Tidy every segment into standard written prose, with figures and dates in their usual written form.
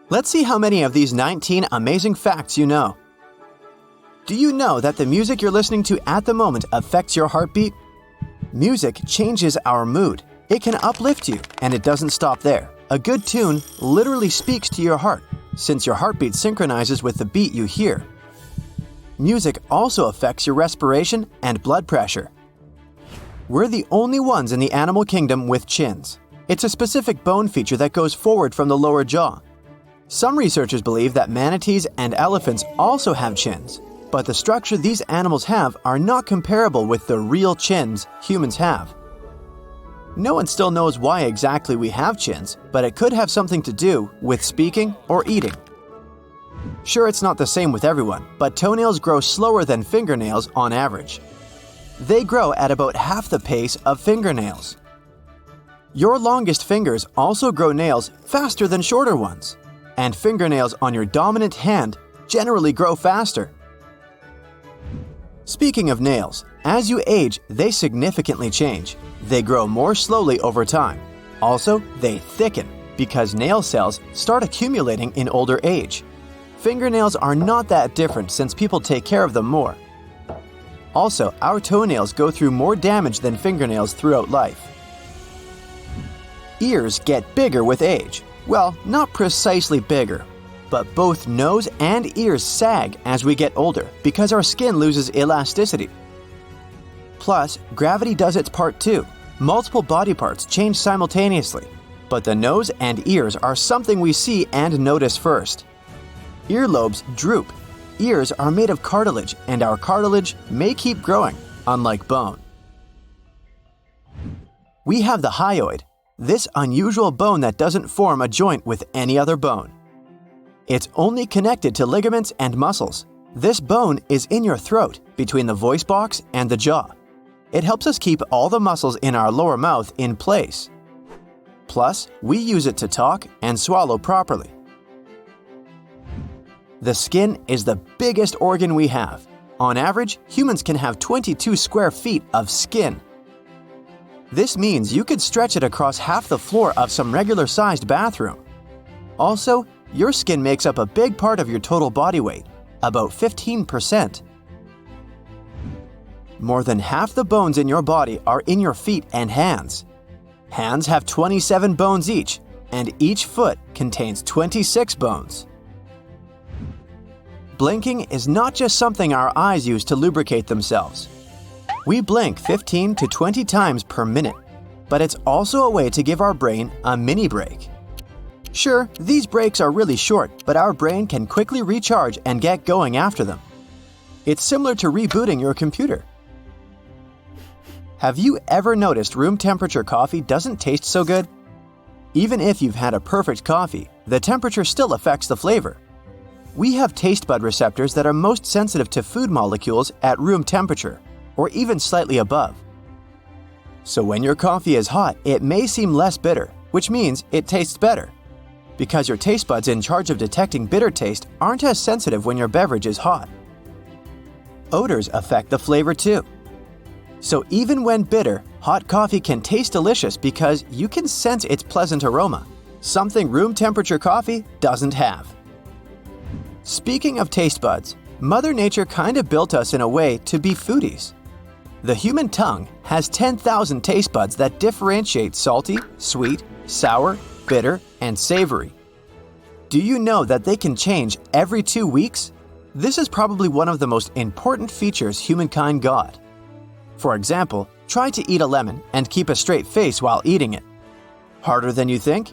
Let's see how many of these 19 amazing facts you know. Do you know that the music you're listening to at the moment affects your heartbeat? Music changes our mood. It can uplift you, and it doesn't stop there. A good tune literally speaks to your heart, since your heartbeat synchronizes with the beat you hear. Music also affects your respiration and blood pressure. We're the only ones in the animal kingdom with chins. It's a specific bone feature that goes forward from the lower jaw. Some researchers believe that manatees and elephants also have chins, but the structure these animals have are not comparable with the real chins humans have. No one still knows why exactly we have chins, but it could have something to do with speaking or eating. Sure, it's not the same with everyone, but toenails grow slower than fingernails on average. They grow at about half the pace of fingernails. Your longest fingers also grow nails faster than shorter ones, and fingernails on your dominant hand generally grow faster. Speaking of nails, as you age, they significantly change. They grow more slowly over time. Also, they thicken because nail cells start accumulating in older age. Fingernails are not that different since people take care of them more. Also, our toenails go through more damage than fingernails throughout life. Ears get bigger with age. Well, not precisely bigger, but both nose and ears sag as we get older because our skin loses elasticity. Plus, gravity does its part too. Multiple body parts change simultaneously, but the nose and ears are something we see and notice first. Earlobes droop. Ears are made of cartilage, and our cartilage may keep growing, unlike bone. We have the hyoid, this unusual bone that doesn't form a joint with any other bone. It's only connected to ligaments and muscles. This bone is in your throat, between the voice box and the jaw. It helps us keep all the muscles in our lower mouth in place. Plus, we use it to talk and swallow properly. The skin is the biggest organ we have. On average, humans can have 22 square feet of skin. This means you could stretch it across half the floor of some regular-sized bathroom. Also, your skin makes up a big part of your total body weight, about 15%. More than half the bones in your body are in your feet and hands. Hands have 27 bones each, and each foot contains 26 bones. Blinking is not just something our eyes use to lubricate themselves. We blink 15 to 20 times per minute, but it's also a way to give our brain a mini break. Sure, these breaks are really short, but our brain can quickly recharge and get going after them. It's similar to rebooting your computer. Have you ever noticed room temperature coffee doesn't taste so good? Even if you've had a perfect coffee, the temperature still affects the flavor. We have taste bud receptors that are most sensitive to food molecules at room temperature, or even slightly above. So when your coffee is hot, it may seem less bitter, which means it tastes better. Because your taste buds in charge of detecting bitter taste aren't as sensitive when your beverage is hot. Odors affect the flavor too. So even when bitter, hot coffee can taste delicious because you can sense its pleasant aroma, something room temperature coffee doesn't have. Speaking of taste buds, Mother Nature kind of built us in a way to be foodies. The human tongue has 10,000 taste buds that differentiate salty, sweet, sour, bitter, and savory. Do you know that they can change every 2 weeks? This is probably one of the most important features humankind got. For example, try to eat a lemon and keep a straight face while eating it. Harder than you think?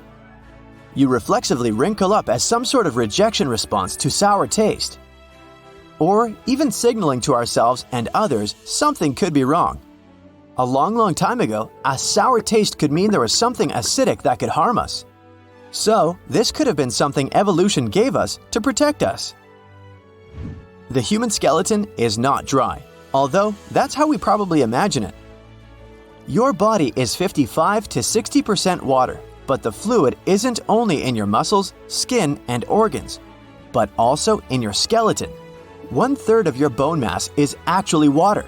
You reflexively wrinkle up as some sort of rejection response to sour taste. Or even signaling to ourselves and others something could be wrong. A long time ago, a sour taste could mean there was something acidic that could harm us. So, this could have been something evolution gave us to protect us. The human skeleton is not dry, although that's how we probably imagine it. Your body is 55 to 60% water, but the fluid isn't only in your muscles, skin, and organs, but also in your skeleton. 1/3 of your bone mass is actually water.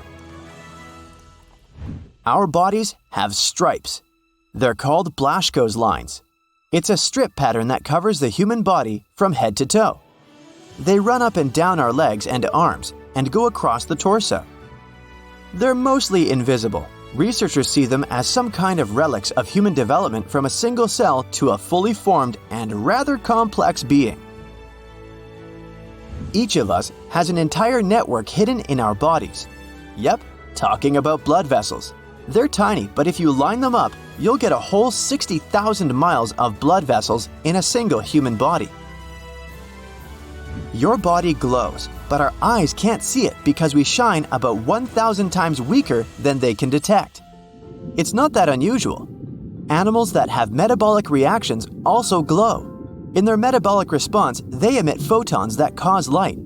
Our bodies have stripes. They're called Blaschko's lines. It's a strip pattern that covers the human body from head to toe. They run up and down our legs and arms and go across the torso. They're mostly invisible. Researchers see them as some kind of relics of human development from a single cell to a fully formed and rather complex being. Each of us has an entire network hidden in our bodies. Yep, talking about blood vessels. They're tiny, but if you line them up, you'll get a whole 60,000 miles of blood vessels in a single human body. Your body glows, but our eyes can't see it because we shine about 1,000 times weaker than they can detect. It's not that unusual. Animals that have metabolic reactions also glow. In their metabolic response, they emit photons that cause light.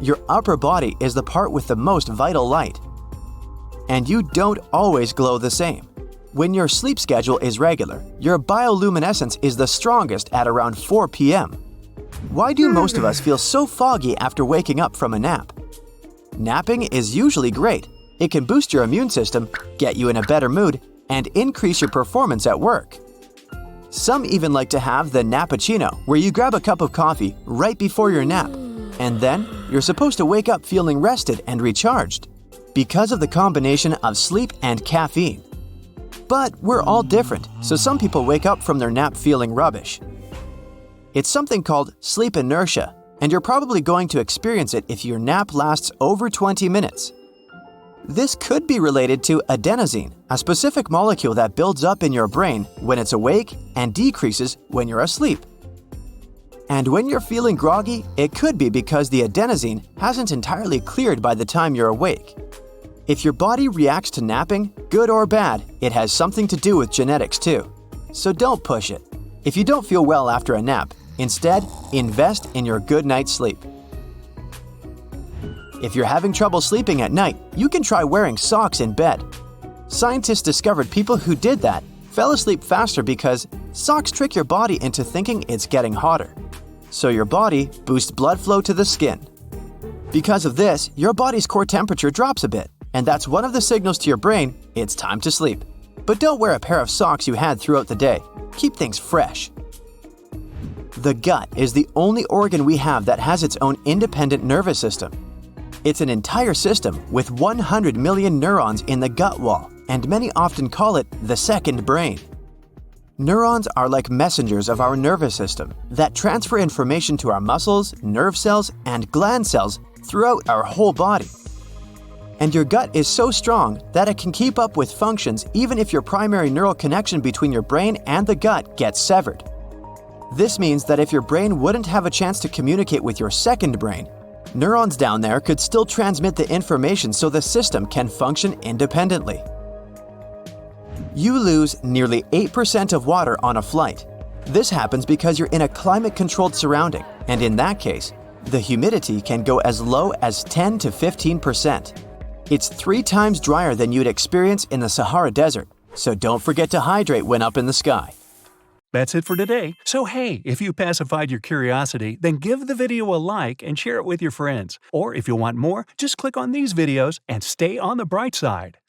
Your upper body is the part with the most vital light. And you don't always glow the same. When your sleep schedule is regular, your bioluminescence is the strongest at around 4 p.m. Why do most of us feel so foggy after waking up from a nap? Napping is usually great. It can boost your immune system, get you in a better mood, and increase your performance at work. Some even like to have the nappuccino, where you grab a cup of coffee right before your nap, and then you're supposed to wake up feeling rested and recharged because of the combination of sleep and caffeine. But we're all different, so some people wake up from their nap feeling rubbish. It's something called sleep inertia, and you're probably going to experience it if your nap lasts over 20 minutes. This could be related to adenosine, a specific molecule that builds up in your brain when it's awake and decreases when you're asleep. And when you're feeling groggy, it could be because the adenosine hasn't entirely cleared by the time you're awake. If your body reacts to napping, good or bad, it has something to do with genetics too. So don't push it. If you don't feel well after a nap, instead, invest in your good night's sleep. If you're having trouble sleeping at night, you can try wearing socks in bed. Scientists discovered people who did that fell asleep faster because socks trick your body into thinking it's getting hotter. So your body boosts blood flow to the skin. Because of this, your body's core temperature drops a bit, and that's one of the signals to your brain it's time to sleep. But don't wear a pair of socks you had throughout the day. Keep things fresh. The gut is the only organ we have that has its own independent nervous system. It's an entire system with 100 million neurons in the gut wall, and many often call it the second brain. Neurons are like messengers of our nervous system that transfer information to our muscles, nerve cells, and gland cells throughout our whole body. And your gut is so strong that it can keep up with functions even if your primary neural connection between your brain and the gut gets severed. This means that if your brain wouldn't have a chance to communicate with your second brain, neurons down there could still transmit the information so the system can function independently. You lose nearly 8% of water on a flight. This happens because you're in a climate-controlled surrounding, and in that case, the humidity can go as low as 10 to 15%. It's 3 times drier than you'd experience in the Sahara Desert, so don't forget to hydrate when up in the sky. That's it for today. So hey, if you pacified your curiosity, then give the video a like and share it with your friends. Or if you want more, just click on these videos and stay on the bright side.